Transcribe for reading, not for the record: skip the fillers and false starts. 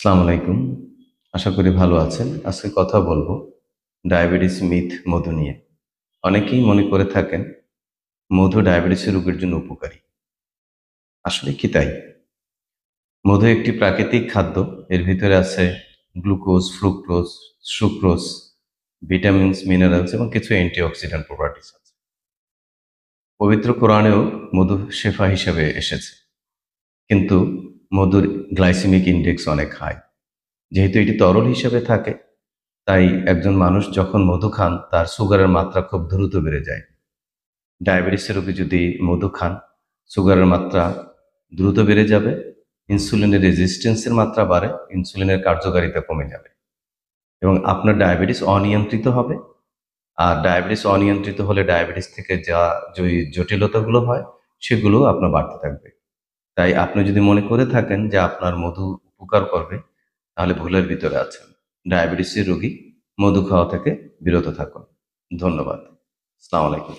আসসালামু আলাইকুম। আশা করি ভালো আছেন। আজকে কথা বলবো ডায়াবেটিস মিথ মধু নিয়ে। অনেকেই মনে করে থাকেন মধু ডায়াবেটিসের রোগীর জন্য উপকারী। আসলে কি তাই? মধু একটি প্রাকৃতিক খাদ্য। এর ভিতরে আছে glucose, fructose, sucrose, vitamins, minerals এবং কিছু অ্যান্টিঅক্সিডেন্ট প্রপার্টিজ আছে। পবিত্র কোরআনেও মধু শেফা হিসেবে এসেছে। কিন্তু মধুর গ্লাইসেমিক ইনডেক্স অনেক হাই। যেহেতু এটি তরল হিসেবে থাকে, তাই একজন মানুষ যখন মধু খান তার সুগারের মাত্রা খুব দ্রুত বেড়ে যায়। ডায়াবেটিসের রোগী যদি মধু খান, সুগারের মাত্রা দ্রুত বেড়ে যাবে, ইনসুলিনের রেজিস্ট্যান্সের মাত্রা বাড়ে, ইনসুলিনের কার্যকারিতা কমে যাবে এবং আপনার ডায়াবেটিস অনিয়ন্ত্রিত হবে। আর ডায়াবেটিস অনিয়ন্ত্রিত হলে ডায়াবেটিস থেকে যা যে জটিলতাগুলো হয় সেগুলো আপনার বাড়তে থাকবে। তাই আপনি যদি মনে করে থাকেন যে আপনার মধু উপকার করবে, তাহলে ভুলের ভিতরে আছেন। ডায়াবেটিসের রোগী মধু খাওয়া থেকে বিরত থাকুন। ধন্যবাদ। আসসালামু আলাইকুম।